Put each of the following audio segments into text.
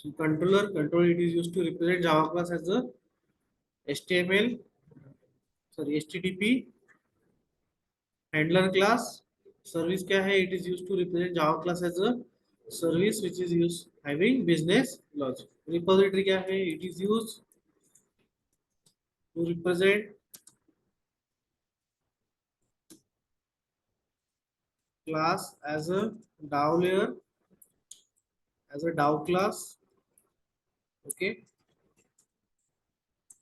So control it is used to represent Java class as a HTML, sorry HTTP handler class. Service क्या है? It is used to represent Java class as a service which is used having business logic. Repository क्या है? It is used to represent class as a DAO layer, as a DAO class. Okay,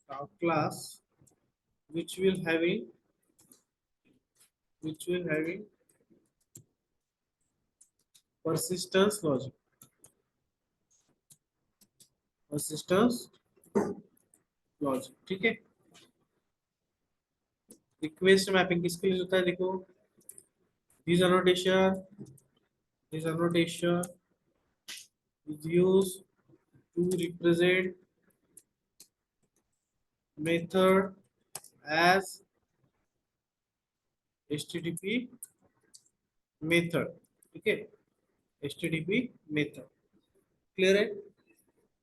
DAO class which will having persistence logic. persistence logic, ठीक है। Request mapping किसके लिए होता है? देखो, this annotation is used to represent method as http method, ठीक है, http method. Clear है?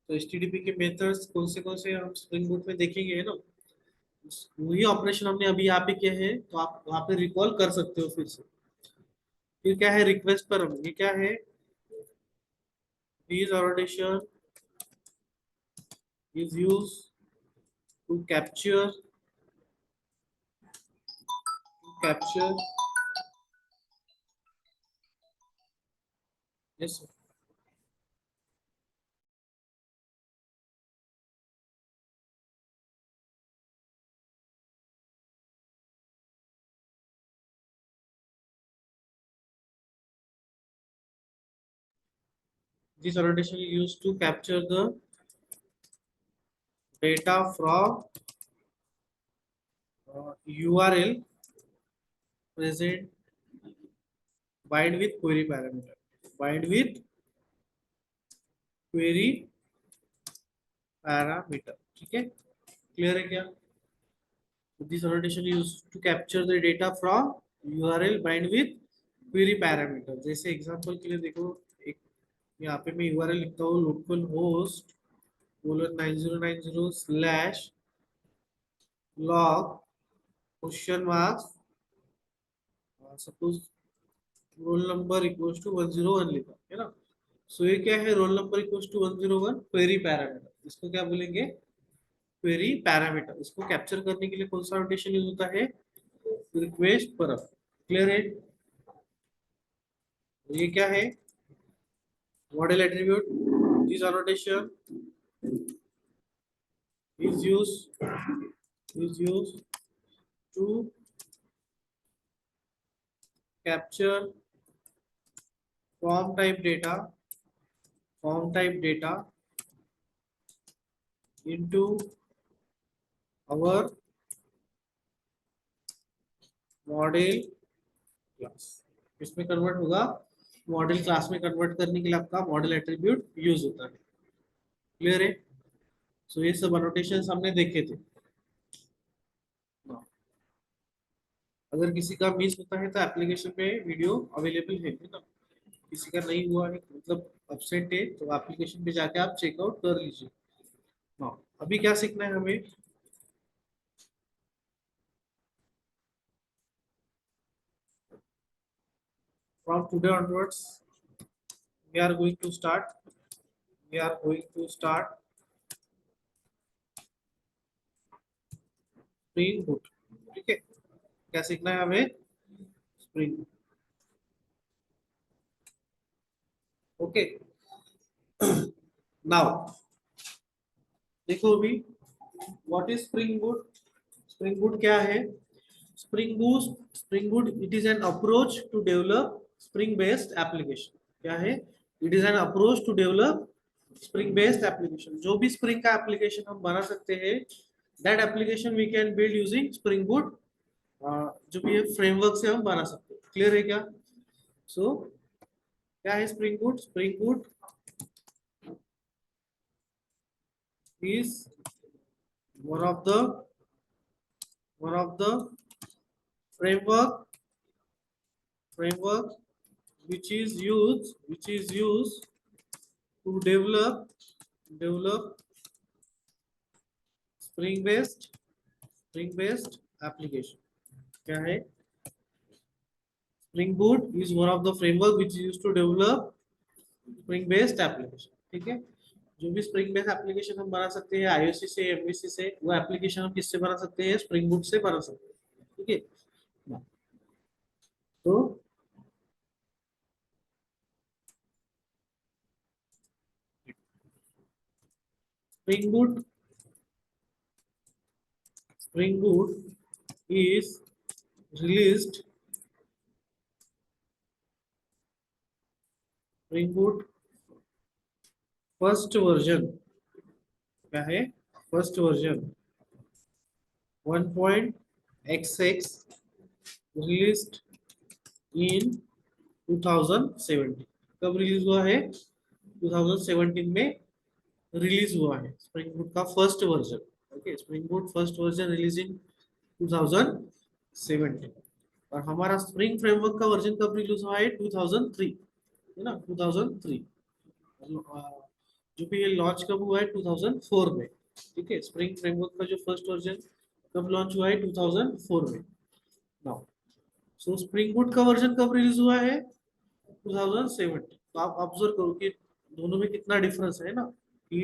तो http के मेथड्स कौन से हम स्प्रिंग बूट में देखेंगे, है ना। वही ऑपरेशन हमने अभी यहाँ पे किया है, तो आप वहां पे रिकॉल कर सकते हो फिर से। फिर क्या है? रिक्वेस्ट पर ये क्या है? This annotation is used to capture yes, this annotation is used to capture the data from URL present bind with query parameter, bind with query parameter, ठीक है। क्लियर है क्या? this annotation is used to capture the data from URL bind with query parameter। जैसे example के लिए देखो, एक यहाँ पे मैं URL लिखता हूँ local host colon 9090 slash log question marks, suppose roll number equals to 101 लिखा है ना। सो ये क्या है? Roll number equals to 101 query parameter, इसको क्या बोलेंगे? Query parameter. इसको कैप्चर करने के लिए कौन सा नोटेशन यूज होता है? रिक्वेस्ट पर। क्लियर है? ये क्या है? Model attribute. This annotation is used to capture form type data into our model class. इसमें कन्वर्ट होगा, मॉडल क्लास में कन्वर्ट करने के लिए आपका मॉडल एट्रीब्यूट यूज होता है। क्लियर है? सो ये सब अनोटेशन हमने देखे थे। अगर किसी का मिस होता है तो एप्लीकेशन पे वीडियो अवेलेबल है ना। किसी का नहीं हुआ है मतलब एब्सेंट है, तो एप्लीकेशन पे जाके आप चेकआउट कर लीजिए। हाँ, अभी क्या सीखना है हमें? From today onwards we are going to start we are going to start spring boot, ठीक है। क्या सीखना है हमें? स्प्रिंग। ओके, नाउ देखो अभी, what is spring boot? Spring boot क्या है? Spring boot it is an approach to develop spring based application. क्या है? It is an approach to develop spring based application. जो भी स्प्रिंग का एप्लीकेशन हम बना सकते हैं, that application we can build using spring boot. जो भी फ्रेमवर्क से हम बना सकते हैं। क्लियर है क्या? सो क्या है spring boot? Spring boot is one of the framework which is used to develop develop spring based application क्या है? Spring boot is one of the framework which use to develop spring based application. ठीक है, जो भी spring based application हम बना सकते हैं आईओसी से, एमवीसी से, वो एप्लीकेशन हम किससे बना सकते हैं? स्प्रिंग बूट से बना सकते हैं। ठीक है, तो spring boot is released Spring Boot first version क्या है? First version 1.xx released in 2017। कब रिलीज हुआ है? 2017 में रिलीज हुआ है स्प्रिंग बूट का first version. Okay, spring boot first version release इन 2017। और हमारा स्प्रिंग फ्रेमवर्क का वर्जन कब रिलीज हुआ है? 2003, है ना, 2003। जो कि ये लॉन्च कब हुआ है? 2004 में। ठीक है, स्प्रिंग फ्रेमवर्क का जो फर्स्ट वर्जन कब लॉन्च हुआ है? 2004 में। नाउ सो स्प्रिंग बूट का वर्जन कब रिलीज हुआ है? 2017। तो आप ऑब्जर्व करो कि दोनों में कितना डिफरेंस है ना। कि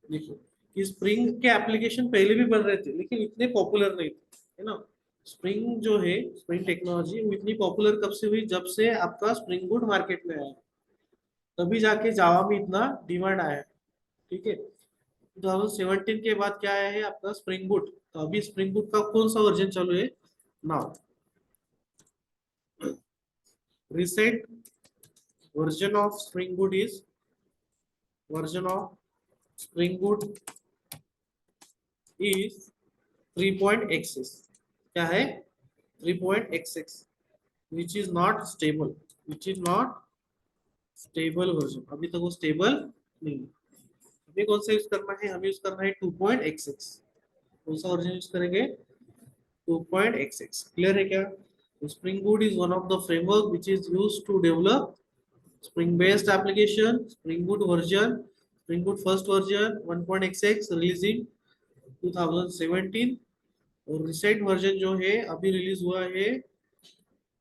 देखो कि स्प्रिंग के एप्लीकेशन पहले भी बन रहे थे लेकिन इतने पॉपुलर नहीं थे, है ना। स्प्रिंग जो है, स्प्रिंग टेक्नोलॉजी वो इतनी पॉपुलर कब से हुई? जब से आपका स्प्रिंग बूट मार्केट में आया, तभी जाके जावा में इतना डिमांड आया है। ठीक है, 2017 के बाद क्या आया है? आपका स्प्रिंग बूट। तो अभी स्प्रिंग बूट का कौन सा वर्जन चालू है? Now recent version of spring boot is version of spring boot is 3.xx। क्या है? 3.xx which is not stable, which is not stable version. अभी तक वो स्टेबल नहीं है। हमें कौन सा यूज करना है? हमें यूज करना है 2.xx। कौन सा वर्जन यूज करेंगे? 2.xx। क्लियर है क्या? Spring Boot is one of the framework which is used to develop Spring-based application. Spring Boot version, Spring Boot first version 1.xx released in 2017 और रिसेंट वर्जन जो है अभी release हुआ है,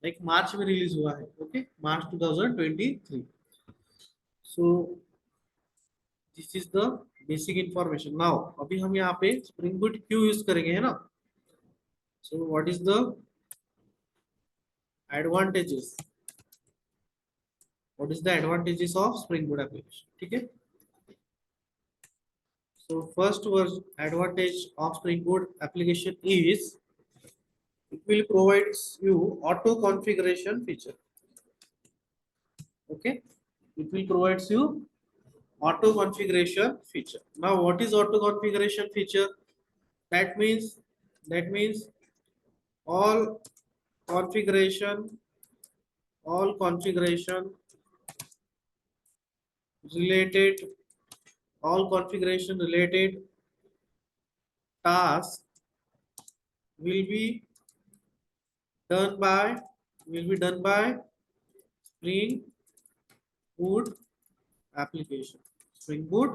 like March में release हुआ है। Okay, March 2023। So this is the basic information. Now अभी हम यहाँ पे स्प्रिंग बूट क्यों यूज करेंगे, है ना। So what is the advantages? What is the advantages of Spring Boot application? ठीक है, so first was advantage of Spring Boot application is it will provide you auto configuration feature. Okay, it will provide you auto configuration feature. Now what is auto configuration feature? That means that means all configuration all configuration related all configuration related tasks will be done by Spring Boot application. Spring Boot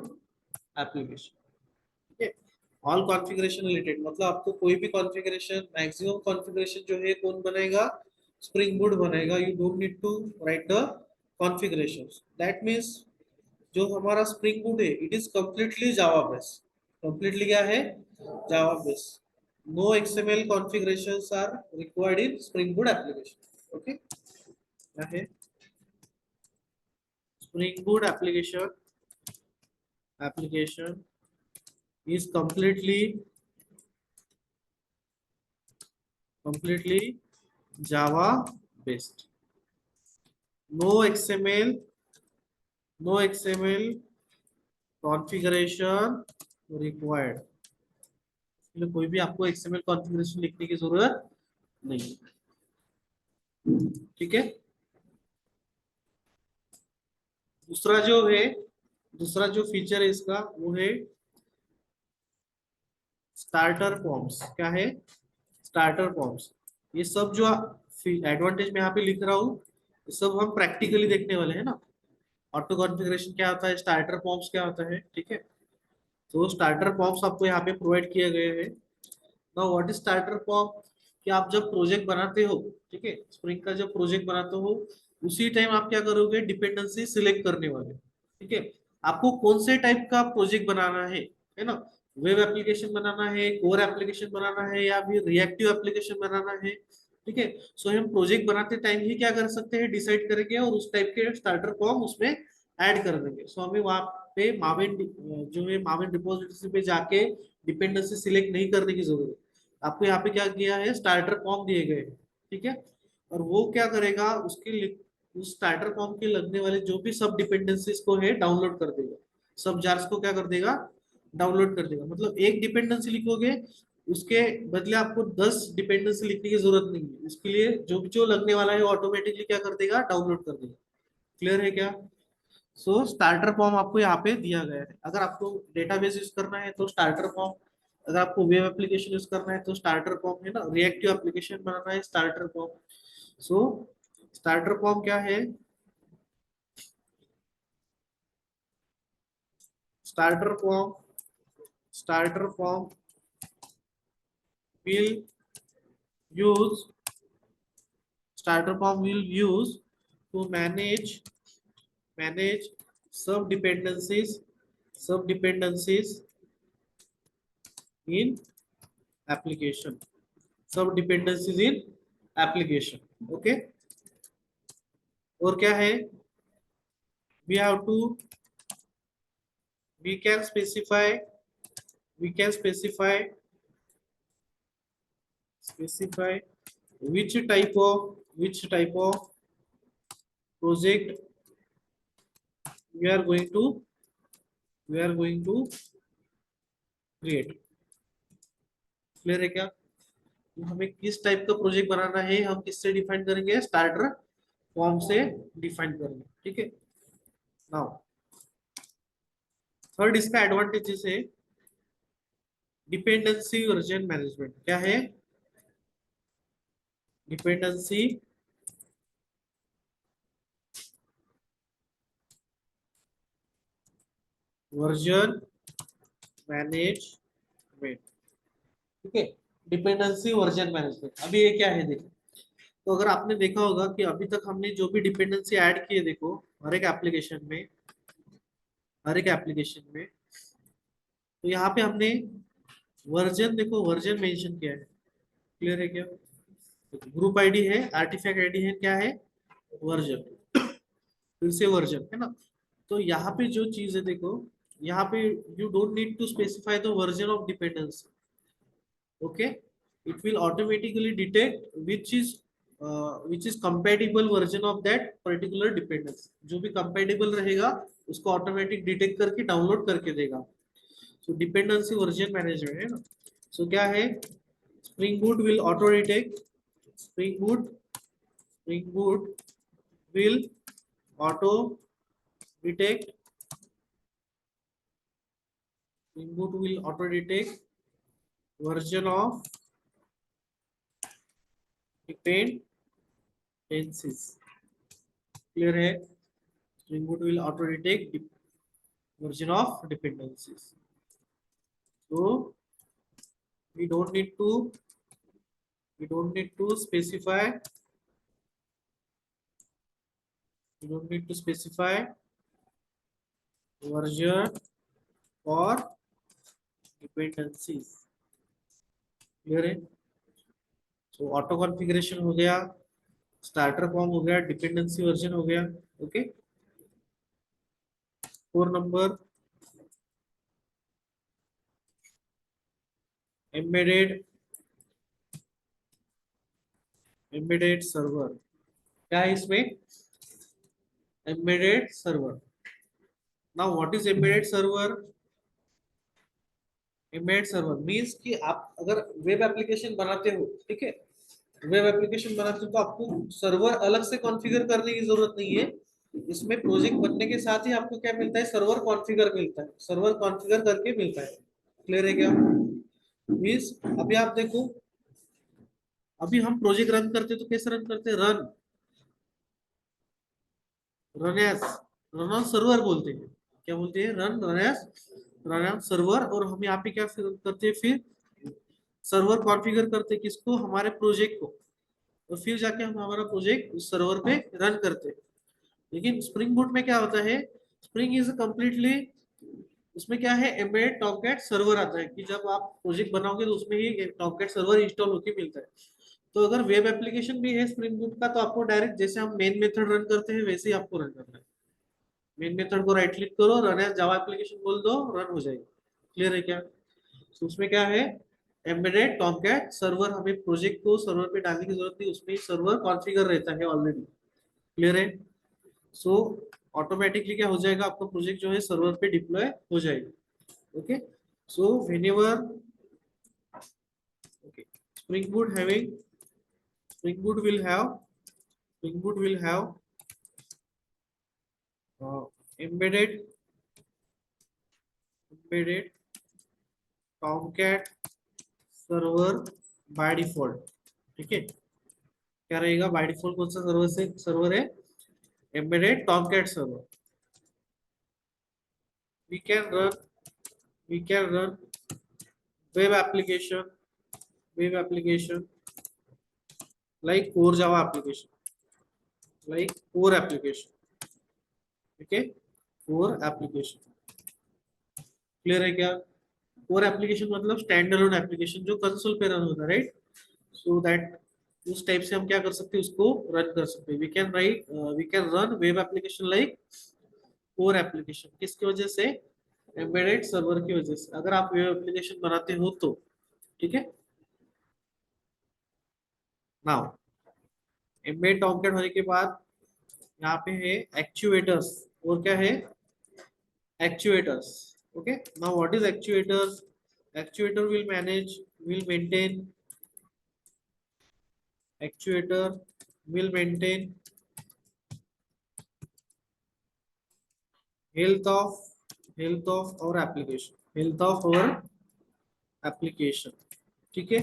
application. ठीक है, all configuration related मतलब आपको कोई भी configuration, maximum configuration जो है कौन बनाएगा? स्प्रिंग बूट बनाएगा। You don't need to write the configurations. That means जो हमारा स्प्रिंग बूट है it is completely Java based. Completely क्या है? Java based. No XML configurations are required in spring boot application. Okay, क्या है? Spring Boot application is completely Java based. No XML, no XML configuration required. इसलिए कोई भी आपको XML configuration लिखने की जरूरत नहीं। ठीक है, दूसरा जो फीचर है इसका वो है स्टार्टर फॉर्म्स। क्या है? Starter forms. ये सब जो एडवांटेज मैं यहाँ पे लिख रहा हूँ ये सब हम प्रैक्टिकली देखने वाले हैं ना। ऑटो कॉन्फ़िगरेशन क्या होता है, स्टार्टर फॉर्म्स क्या होता है, ठीक है। तो स्टार्टर फॉर्म्स आपको यहाँ पे प्रोवाइड किए गए हैं। Now what is starter form, कि आप जब प्रोजेक्ट बनाते हो, ठीक है, स्प्रिंग का जब प्रोजेक्ट बनाते हो उसी टाइम आप क्या करोगे, डिपेंडेंसी सिलेक्ट करने वाले, ठीक है। आपको कौन से टाइप का प्रोजेक्ट बनाना है ना, वेब एप्लीकेशन बनाना है, कोर एप्लीकेशन बनाना है, या फिर रिएक्टिव एप्लीकेशन बनाना है, ठीक है। सो हम प्रोजेक्ट बनाते टाइम ही क्या कर सकते हैं, डिसाइड करेंगे और उस टाइप के स्टार्टर फॉर्म उसमें ऐड कर देंगे। सो हमें वहां पे माविन जो है माविन रिपोजिटरी पे जाके डिपेंडेंसी सिलेक्ट नहीं करने की जरूरत। आपको यहाँ पे क्या किया है, स्टार्टर फॉर्म दिए गए हैं, ठीक है। और वो क्या करेगा, उस स्टार्टर फॉर्म के लगने वाले जो भी सब डिपेंडेंसीज को है डाउनलोड कर देगा, सब जार्स को क्या कर देगा, डाउनलोड कर देगा। मतलब एक डिपेंडेंसी लिखोगे उसके बदले आपको 10 डिपेंडेंसी लिखने की जरूरत नहीं है, उसके लिए जो जो लगने वाला है ऑटोमेटिकली क्या कर देगा, डाउनलोड कर देगा। क्लियर है क्या। सो स्टार्टर फॉर्म आपको यहाँ पे दिया गया है। अगर आपको डेटाबेस यूज करना है तो स्टार्टर फॉर्म, अगर आपको वेब एप्लीकेशन यूज करना है तो स्टार्टर फॉर्म है ना, रिएक्टिव एप्लीकेशन बनाना है स्टार्टर फॉर्म। सो स्टार्टर फॉर्म क्या है, starter form, starter form will use, starter form will use to manage sub dependencies, sub dependencies in application, sub dependencies in application, okay। और क्या है, we have to, we can specify, we can specify which type of project we are going to, we are going to create। Clear है क्या, हमें किस type का project बनाना है हम किससे डिफाइन करेंगे, स्टार्टर फॉर्म से डिफाइन करेंगे, ठीक है। नाउ थर्ड इसका एडवांटेजेस है, डिपेंडेंसी वर्जन मैनेजमेंट। क्या है, डिपेंडेंसी वर्जन मैनेजमेंट, ठीक है। डिपेंडेंसी वर्जन मैनेजमेंट, अभी ये क्या है देखो। तो अगर आपने देखा होगा कि अभी तक हमने जो भी डिपेंडेंसी ऐड किए, देखो हर एक एप्लीकेशन में, हर एक एप्लीकेशन में, तो यहाँ पे हमने वर्जन, देखो वर्जन मेंशन किया है। क्लियर है क्या, ग्रुप आईडी है, आर्टिफैक्ट आईडी है, क्या है, वर्जन, फिर से वर्जन है ना। तो यहाँ पे जो चीज है देखो, यहाँ पे you don't need to specify the version of dependency, okay. It will automatically detect which is compatible version of that particular dependency, जो भी कंपेटिबल रहेगा उसको ऑटोमेटिक डिटेक्ट करके डाउनलोड करके देगा। सो डिपेंडेंसी वर्जन मैनेजमेंट है ना। सो क्या है, spring boot will auto detect, spring boot, spring boot will auto detect, input will auto detect version of dependencies। Clear है, input will auto detect version of dependencies। so we don't need to, we don't need to specify, we don't need to specify version for dependencies। Clear है। तो auto configuration हो गया, starter form हो गया, dependency version हो गया, okay. 4 number, embedded, embedded server. क्या है इसमें, embedded server. Now what is embedded server, embedded server means कि आप अगर वेब एप्लीकेशन बनाते हो, ठीक है, वेब एप्लीकेशन बनाते हो तो आपको सर्वर अलग से कॉन्फ़िगर करने की जरूरत नहीं है। इसमें प्रोजेक्ट बनने के साथ ही आपको क्या मिलता है, सर्वर कॉन्फ़िगर मिलता है, सर्वर कॉन्फ़िगर करके मिलता है। क्लियर है क्या, मींस अभी आप देखो, अभी हम प्रोजेक्ट रन करते तो कैसे रन करते, run, run as, run on server बोलते हैं। क्या बोलते हैं? Run on server. और हम यहाँ पे क्या करते हैं फिर? सर्वर कॉन्फ़िगर करते हैं किसको? हमारे प्रोजेक्ट को। और फिर जाके हम हमारा प्रोजेक्ट उस सर्वर पे रन करते हैं। लेकिन स्प्रिंग बूट में क्या होता है? स्प्रिंग इज कम्प्लीटली, उसमें क्या है, एम्बेडेड टॉमकैट सर्वर आता है कि जब आप प्रोजेक्ट बनाओगे तो उसमें ही टॉमकैट सर्वर इंस्टॉल होके मिलता है। तो अगर वेब एप्लीकेशन भी है स्प्रिंग बूट का, तो आपको डायरेक्ट जैसे हम मेन मेथड रन करते हैं वैसे ही आपको रन करना है। मेन मेथड को राइट क्लिक करो, रन एज जावा एप्लीकेशन बोल दो, रन हो जाएगी। क्लियर है क्या? तो उसमें क्या है? एम्बेडेड टॉमकैट सर्वर, हमें प्रोजेक्ट को सर्वर पे डालने की जरूरत नहीं, उसमें सर्वर कॉन्फ़िगर रहता है ऑलरेडी। क्लियर है? सो ऑटोमेटिकली क्या हो जाएगा, आपका प्रोजेक्ट जो है सर्वर पे डिप्लॉय हो जाएगा। Okay. So whenever, okay, spring boot having, spring boot will have, spring boot will have uh, embedded, embedded tomcat server by default. ठीक है? क्या रहेगा बाय डिफॉल्ट? कौन सा सर्वर से सर्वर है? Embedded Tomcat server. We can run, we can run web application, web application like core java application, like core application। ठीक है? core application। क्लियर है क्या? कोर एप्लीकेशन मतलब स्टैंड अलोन एप्लीकेशन जो कंसोल पे run होता है, राइट? सो दैट उस टाइप से हम क्या कर सकते हैं, उसको रन कर सकते हैं। We can write, we can run web application like core application. किसकी वजह से? एम्बेडेड सर्वर की वजह से, अगर आप वेब एप्लीकेशन बनाते हो तो। ठीक है? नाउ एम्बेड टॉमकैट होने के बाद यहाँ पे है एक्चुएटर्स। और क्या है? Actuators. Okay. Now what is actuators? Actuator will manage, will maintain, actuator will maintain health of, health of our application, health of our application। ठीक है?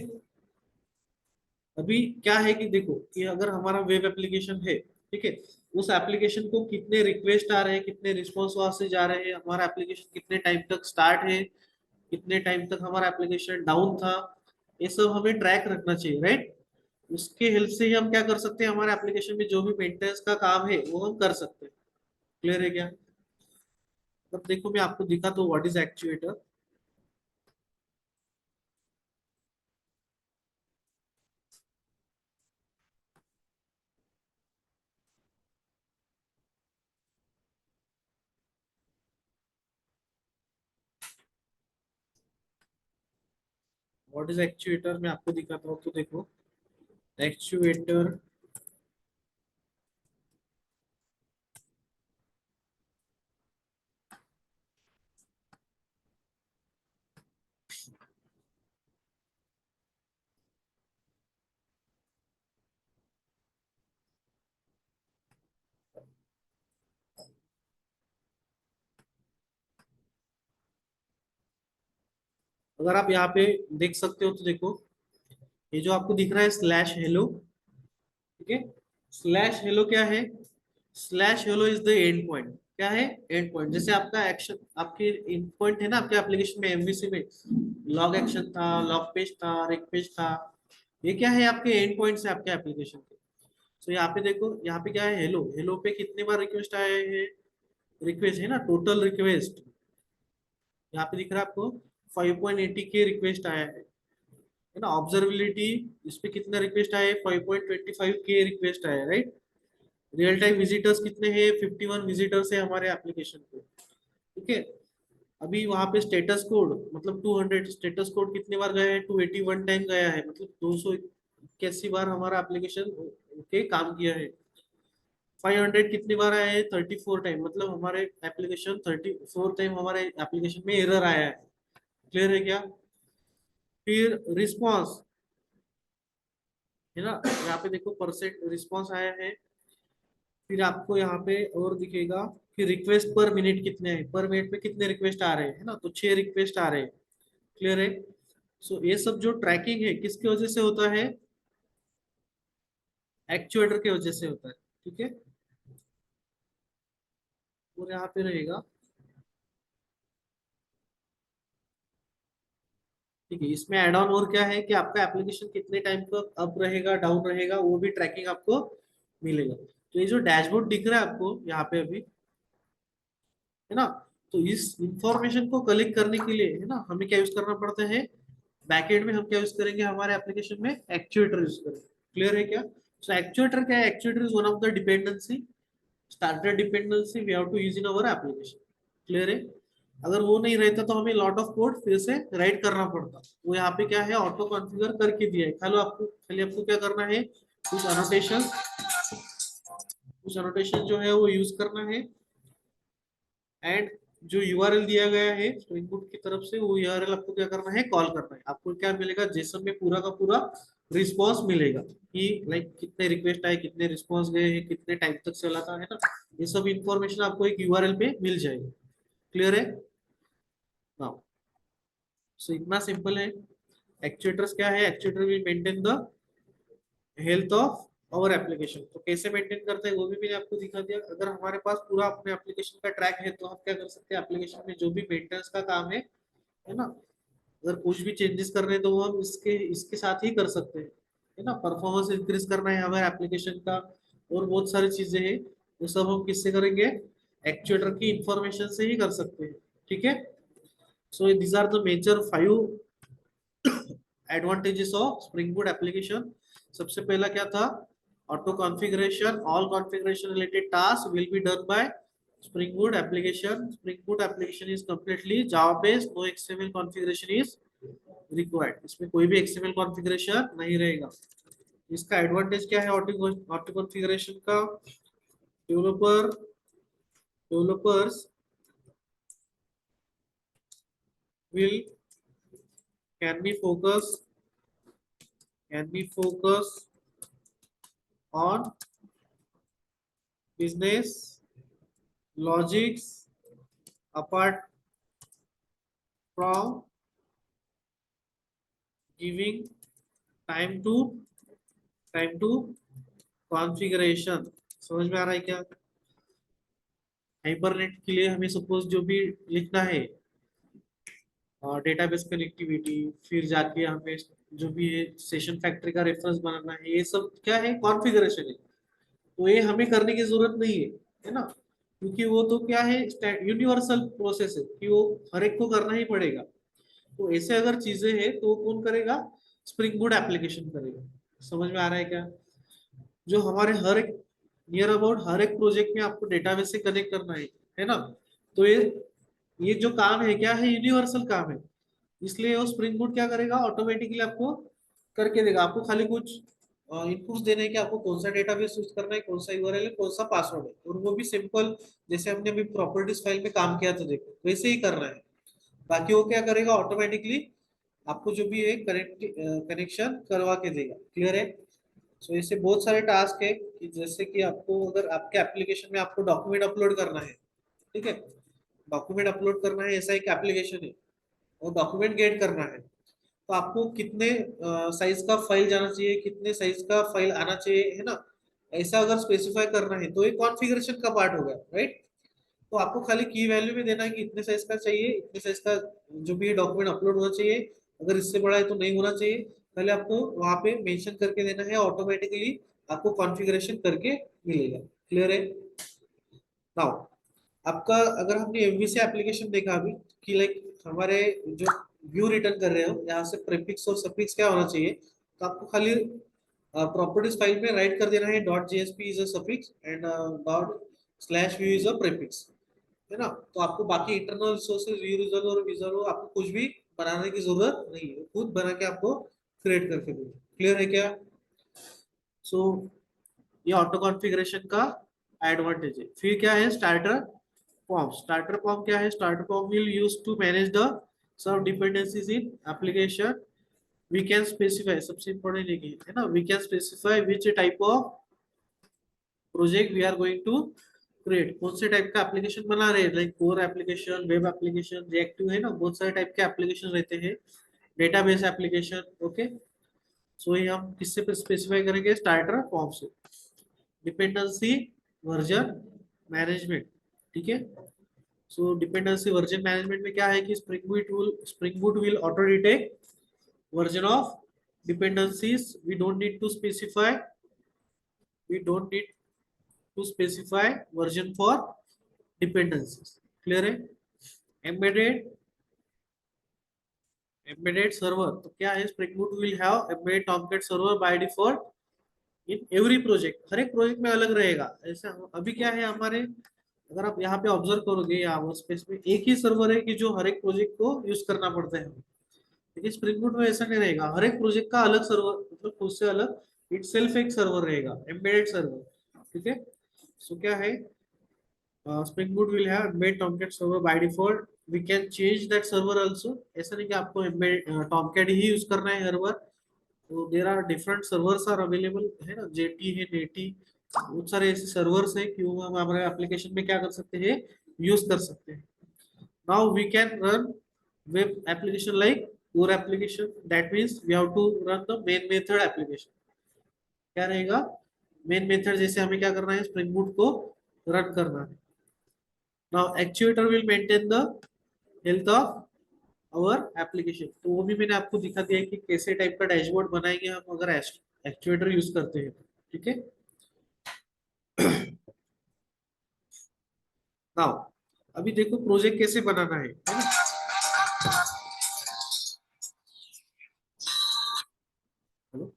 अभी क्या है कि देखो कि अगर हमारा वेब एप्लीकेशन है, ठीक है, उस एप्लीकेशन को कितने रिक्वेस्ट आ रहे हैं, कितने रिस्पॉन्स वहां से जा रहे हैं, हमारा एप्लीकेशन कितने टाइम तक स्टार्ट है, कितने टाइम तक हमारा एप्लीकेशन डाउन था, ये सब हमें ट्रैक रखना चाहिए, राइट? उसके हेल्प से ही हम क्या कर सकते हैं, हमारे एप्लीकेशन में जो भी मेंटेनेंस का काम है वो हम कर सकते हैं। क्लियर है क्या? अब देखो मैं आपको दिखा तो what is actuator. What is actuator मैं आपको दिखाता हूँ, तो देखो एक्चुएटर, अगर आप यहाँ पे देख सकते हो तो देखो ये जो आपको दिख रहा है स्लैश हेलो। ठीक है? स्लैश हेलो क्या है? Slash hello is the end point. क्या है? And point. जैसे आपका एक्शन, आपके एंड पॉइंट है ना आपके एप्लीकेशन में, एमवीसी में लॉग एक्शन था, लॉग पेज था, रेक पेज था, ये क्या है? आपके एंड पॉइंट्स है आपके एप्लीकेशन के। तो यहाँ पे देखो, यहाँ पे क्या है? हेलो, हेलो पे कितने बार रिक्वेस्ट आए हैं? रिक्वेस्ट है ना, टोटल रिक्वेस्ट यहाँ पे दिख रहा है आपको 5.80 के रिक्वेस्ट आया है ना। ऑब्जर्वेबिलिटी, इस पे कितना रिक्वेस्ट आया है? 5.25 के रिक्वेस्ट आया है, राइट? रियल टाइम विजिटर्स कितने हैं? 51 विजिटर्स है हमारे एप्लीकेशन पे। ठीक है? अभी वहां पे स्टेटस कोड मतलब 200, स्टेटस कोड कितने बार गया है? 281 टाइम गया है, मतलब 281 बार हमारा एप्लीकेशन के काम किया है। 500 कितनी बार आया है? 34 टाइम, मतलब हमारे एप्लीकेशन 34 टाइम हमारे एप्लीकेशन में एरर आया है। क्लियर है क्या? फिर रिस्पॉन्स है ना, यहाँ पे देखो परसेंट रिस्पॉन्स आया है। फिर आपको यहाँ पे और दिखेगा कि रिक्वेस्ट पर मिनट कितने हैं, पर मिनट में कितने रिक्वेस्ट आ रहे हैं, है ना, तो 6 रिक्वेस्ट आ रहे हैं। क्लियर है? सो ये सब जो ट्रैकिंग है किसकी वजह से होता है? एक्चुएटर की वजह से होता है। ठीक है? और यहाँ पे रहेगा, ठीक है। इसमें एड ऑन और क्या है कि आपका एप्लीकेशन कितने टाइम तक अप रहेगा डाउन रहेगा वो भी ट्रैकिंग आपको मिलेगा। तो ये जो डैशबोर्ड दिख रहा है आपको यहाँ पे अभी, है ना, तो इस इंफॉर्मेशन को कलेक्ट करने के लिए, है ना, हमें क्या यूज करना पड़ता है, बैकएंड में हम क्या यूज करेंगे हमारे एप्लीकेशन में, एक्चुएटर यूज करेंगे। क्लियर है क्या? सो एक्चुएटर क्या है, actuator is one of the dependency, starter dependency we have to use in our application. Clear है? अगर वो नहीं रहता तो हमें लॉट ऑफ कोड फिर से राइट करना पड़ता। वो यहाँ पे क्या है, ऑटो कॉन्फ़िगर करके दिया है, खाली आपको क्या करना है, कुछ अनोटेशन, जो है वो यूज करना है। एंड जो यूआरएल दिया गया है स्प्रिंग बूट की तरफ से, वो यूआरएल आपको क्या करना है, कॉल करना है। आपको क्या मिलेगा, जेसन में पूरा का पूरा रिस्पॉन्स मिलेगा कि लाइक कितने रिक्वेस्ट आए, कितने रिस्पॉन्स गए हैं, कितने टाइम तक चला था, है ना, ये सब इंफॉर्मेशन आपको एक यूआरएल पे मिल जाएगी। क्लियर है? नाउ सो इतना सिंपल है। एक्चुएटर्स क्या है, actuator will maintain the health of और एप्लीकेशन। तो कैसे मेंटेन करते हैं वो भी मैंने आपको दिखा दिया। अगर हमारे पास पूरा अपने एप्लीकेशन का ट्रैक है तो हम क्या कर सकते हैं, एप्लीकेशन में जो भी मेंटेनेंस का काम है ना, अगर कुछ भी चेंजेस कर रहे हैं तो वो हम इसके इसके साथ ही कर सकते हैं, है ना। परफॉर्मेंस इंक्रीज करना है हमारे एप्लीकेशन का और बहुत सारी चीजें हैं, वो सब हम किससे करेंगे, एक्चुएटर की इंफॉर्मेशन से ही कर सकते हैं। ठीक है? So these are the major 5 advantages of spring boot application. सबसे पहला क्या था, auto configuration, all configuration related task will be done by spring boot application. Spring boot application is completely Java based, no XML configuration is required. इसमें कोई भी XML configuration नहीं रहेगा। इसका एडवांटेज क्या है ऑटो कॉन्फ़िगरेशन का, developer developers will can be focus on business logics apart from giving time to configuration. समझ में आ रहा है क्या? हाइपरनेट के लिए हमें सपोज जो भी लिखना है, डेटाबेस कनेक्टिविटी, फिर जाके हमें जो भी सेशन फैक्ट्री का रेफरेंस बनाना है, ये सब क्या है, कॉन्फ़िगरेशन है। तो ये हमें करने की जरूरत नहीं है ना, क्योंकि वो तो क्या है, यूनिवर्सल प्रोसेस है कि वो हर एक को करना ही पड़ेगा। तो ऐसे अगर चीजें हैं तो कौन करेगा, स्प्रिंग बूट एप्लीकेशन करेगा। समझ में आ रहा है क्या? जो हमारे हर एक नियर अबाउट हर एक प्रोजेक्ट में आपको डेटाबेस से कनेक्ट करना है ना, तो ये जो काम है क्या है, यूनिवर्सल काम है। इसलिए वो स्प्रिंग बूट क्या करेगा, ऑटोमेटिकली आपको करके देगा। आपको खाली कुछ इनपुट्स देने हैं कि आपको कौन सा डेटाबेस यूज करना है, कौन सा यूआरएल है, कौन सा पासवर्ड है, और वो भी सिंपल, जैसे हमने अभी प्रॉपर्टीज फाइल में काम किया था देखो, वैसे ही करना है। बाकी वो क्या करेगा, ऑटोमेटिकली आपको जो भी है कनेक्शन करवा के देगा। क्लियर है? सो ऐसे बहुत सारे टास्क है कि जैसे कि आपको अगर आपके एप्लीकेशन में आपको डॉक्यूमेंट अपलोड करना है, ठीक है, डॉक्यूमेंट अपलोड करना है, ऐसा एक एप्लीकेशन है, और डॉक्यूमेंट गेट करना है, तो आपको कितने साइज का फाइल जाना चाहिए, कितने साइज का फाइल आना चाहिए, है ना, ऐसा अगर स्पेसिफाई करना है तो ये कॉन्फ़िगरेशन का पार्ट हो गया, राइट। तो आपको खाली की वैल्यू में देना है कि इतने साइज का चाहिए, इतने साइज का जो भी डॉक्यूमेंट अपलोड होना चाहिए, अगर इससे बड़ा है तो नहीं होना चाहिए, पहले आपको वहां पे मेंशन करके देना है, ऑटोमेटिकली आपको कॉन्फ़िगरेशन करके मिलेगा। क्लियर है? नाउ आपका, अगर हमने एमवीसी एप्लीकेशन देखा अभी कि लाइक हमारे जो व्यू रिटर्न कर रहे हो, यहाँ से प्रीफिक्स और सफिक्स क्या होना चाहिए, तो आपको खाली प्रॉपर्टीज फाइल में राइट कर देना है dot JSP is a suffix and dot slash view is a prefix, है ना। तो आपको बाकी इंटरनल रिसोर्सेज व्यू रिजल्ट और विजुअल आपको कुछ भी बनाने की जरूरत नहीं है, खुद बना के आपको क्रिएट करके देंगे। क्लियर है क्या? सो ये ऑटो कॉन्फ़िगरेशन का एडवांटेज है। फिर क्या है, स्टार्टर फॉर्म। स्टार्टर फॉर्म क्या है, starter form will use to manage the सब dependencies in application. We can specify, सबसे इंपॉर्टेंट है ना, we can specify which type of project we are going to create, कौन से टाइप का application बना रहे हैं, like core application, web application, reactive, है ना, बहुत सारे टाइप के एप्लीकेशन रहते हैं, डेटाबेस एप्लीकेशन। ओके, सो ये हम किससे स्पेसिफाई करेंगे, स्टार्टर फॉर्म से। डिपेंडेंसी वर्जन मैनेजमेंट, ठीक है। सो डिपेंडेंसी वर्जन मैनेजमेंट में क्या है कि spring boot will auto detect version of dependencies. We don't need to specify version for dependencies. Clear है। एम्बेडेड एम्बेडेड सर्वर तो क्या है, spring boot will have embedded Tomcat server by default in every project. हर एक project में अलग रहेगा। ऐसा अभी क्या है हमारे, अगर आप यहाँ पे ऑब्जर्व करोगे यहाँ वर्क स्पेस में एक ही सर्वर है कि जो हर एक प्रोजेक्ट को यूज करना पड़ता है। लेकिन स्प्रिंग बूट में ऐसा नहीं रहेगा, हर एक प्रोजेक्ट का अलग सर्वर, मतलब खुद से अलग इट सेल्फ एक सर्वर रहेगा, एम्बेडेड सर्वर। ठीक है। सो क्या है, spring boot will have embedded Tomcat server by default. We can change that server also. ऐसा नहीं कि आपको एम्बेडेड टॉमकैट ही यूज करना है हर बार। तो there are different servers are available है ना, जेटी है, नेटी, बहुत सारे ऐसे सर्वर्स है कि वो हम हमारे एप्लीकेशन में क्या कर सकते हैं, यूज कर सकते हैं। Now we can run web application like core application. That means we have to run the main method application. क्या रहेगा, मेन मेथड जैसे हमें क्या करना है, स्प्रिंग बूट को रन करना है। Now actuator will maintain the health of और एप्लीकेशन। तो वो भी मैंने आपको दिखा दिया है कि कैसे टाइप का डैशबोर्ड बनाएंगे हम अगर एक्चुएटर यूज करते हैं। ठीक है। नाउ अभी देखो प्रोजेक्ट कैसे बनाना है ना। Hello.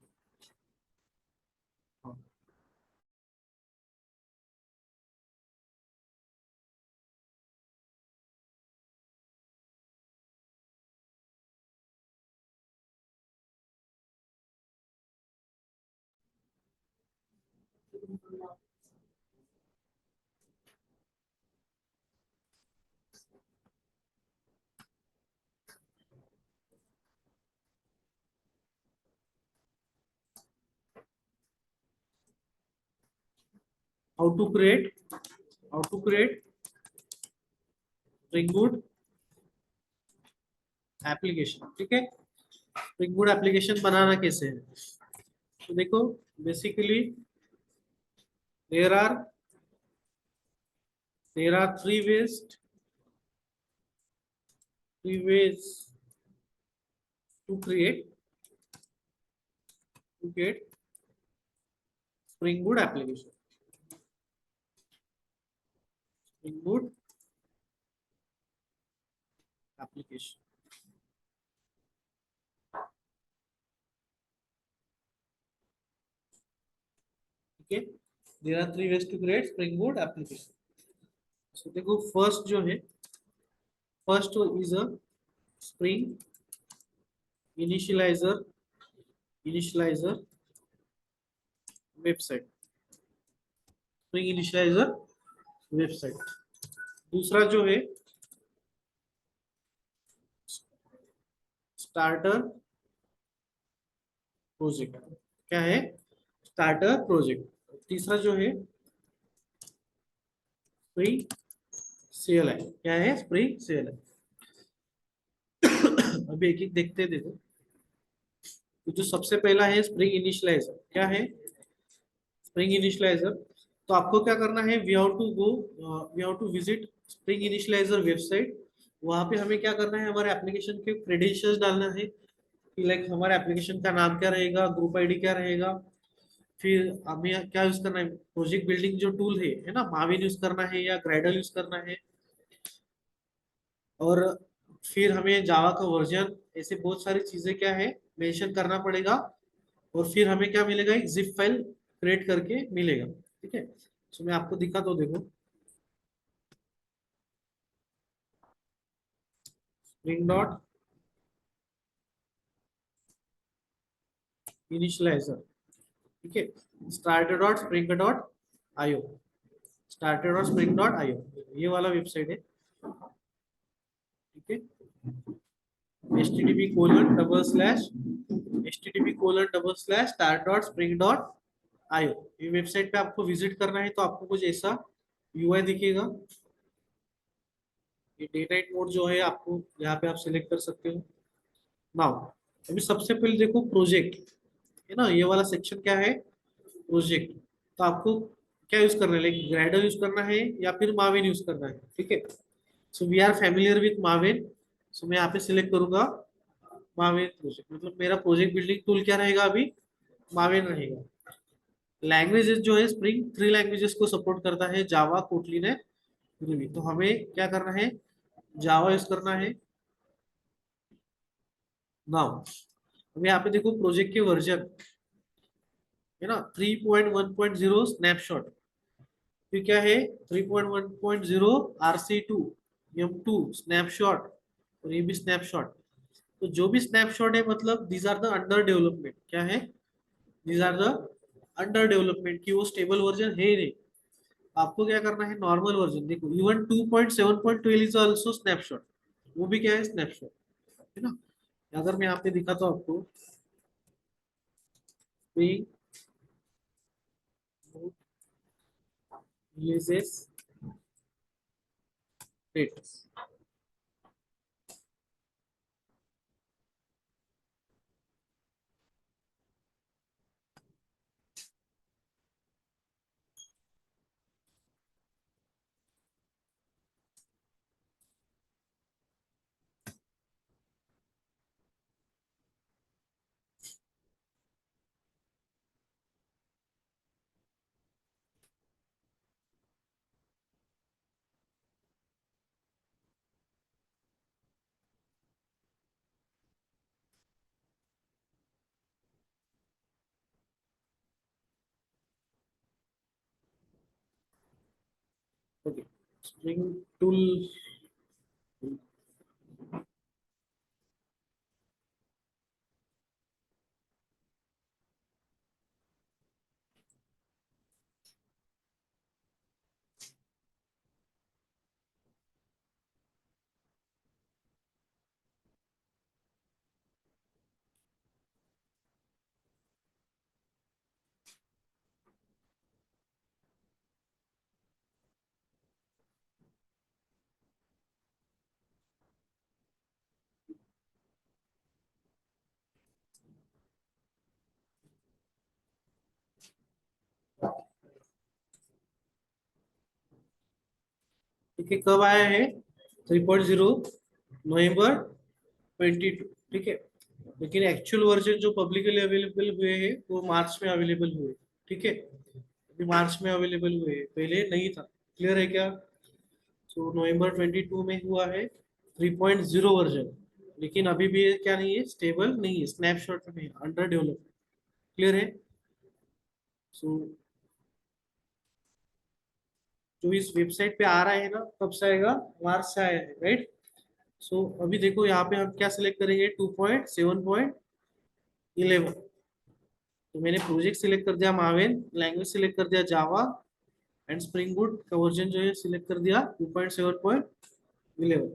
How to create how to create spring boot application. ठीक है। स्प्रिंग बूट एप्लीकेशन बनाना कैसे है, तो देखो basically there are there are three ways to create Spring Boot application. Spring Boot application. ठीक है। There are three ways to create Spring Boot application. So देखो first जो है, first is a Spring initializer initializer website. Spring initializer website. दूसरा जो है starter project. क्या है, स्टार्टर प्रोजेक्ट। तीसरा जो है स्प्रिंग CLI। क्या है, स्प्रिंग CLI। अभी एक एक देखते हैं। देखो तो जो सबसे पहला है स्प्रिंग इनिशियलाइजर। क्या है स्प्रिंग इनिशियलाइजर, तो आपको क्या करना है, we have to visit spring initializer website. वहां पे हमें क्या करना है, हमारे एप्लीकेशन के क्रेडेंशियल्स डालना है कि लाइक हमारे एप्लीकेशन का नाम क्या रहेगा, ग्रुप आईडी क्या रहेगा, फिर हमें क्या यूज करना है, प्रोजेक्ट बिल्डिंग जो टूल है ना, माविन यूज करना है या ग्राइडल यूज करना है, और फिर हमें जावा का वर्जन, ऐसे बहुत सारी चीजें क्या है मेंशन करना पड़ेगा। और फिर हमें क्या मिलेगा, एक जिप फाइल क्रिएट करके मिलेगा। ठीक है। तो मैं आपको दिखा तो देखो स्प्रिंग डॉट इनिशियलाइजर। ठीक है। starter.spring.io starter.spring.io ये वाला वेबसाइट है। ठीक है। http://start.spring.io ये वेबसाइट पे आपको विजिट करना है। तो आपको कुछ ऐसा यूआई दिखेगा। ये डे नाइट मोड जो है आपको यहाँ पे आप सिलेक्ट कर सकते हो। नाउ अभी सबसे पहले देखो प्रोजेक्ट है ना, ये वाला सेक्शन क्या है, प्रोजेक्ट। तो आपको क्या यूज करना है, लाइक ग्राइडल यूज करना है या फिर माविन यूज करना है, ठीक है। So we are familiar with Maven, so मैं यहाँ पे सिलेक्ट करूंगा माविन प्रोजेक्ट, मतलब मेरा प्रोजेक्ट बिल्डिंग टूल क्या रहेगा अभी, माविन रहेगा। लैंग्वेजेस जो है स्प्रिंग 3 लैंग्वेजेस को सपोर्ट करता है, जावा, कोटलिन है, रूबी। तो हमें क्या करना है, जावा यूज करना है नाउ। अब यहाँ पे देखो प्रोजेक्ट के वर्जन है ना, 3.1.0 स्नैपशॉट, फिर क्या है 3.1.0 RC2, M2 स्नैपशॉट, और ये भी स्नैपशॉट। तो जो भी स्नैपशॉट है मतलब these are the under development, क्या है, these are the under development, की वो स्टेबल वर्जन है ही नहीं। आपको क्या करना है, नॉर्मल वर्जन देखो, इवन 2.7.12 इज ऑल्सो स्नैपशॉट, वो भी क्या है, स्नैपशॉट, है ना। अगर मैं यहाँ पे दिखाता हूँ आपको, releases status, okay, spring tool. ठीक है, कब आया है, 3.0 नवंबर 22, ठीक है। लेकिन एक्चुअल वर्जन जो पब्लिकली अवेलेबल हुए हैं वो मार्च में अवेलेबल हुए, ठीक है, अभी मार्च में अवेलेबल हुए, पहले नहीं था। क्लियर है क्या। सो नवंबर 22 में हुआ है 3.0 वर्जन, लेकिन अभी भी ये क्या नहीं है, स्टेबल नहीं है, स्नैपशॉट में अंडर डेवलप। क्लियर है। सो जो इस वेबसाइट पे आ रहा है ना, कब से आएगा, मार्च से आया है, राइट। सो अभी देखो यहाँ पे हम क्या सिलेक्ट करेंगे, 2.7.11। तो मैंने प्रोजेक्ट सिलेक्ट कर दिया मावेन, लैंग्वेज सिलेक्ट कर दिया जावा, एंड स्प्रिंग बूट का वर्जन जो है सिलेक्ट कर दिया 2.7.11।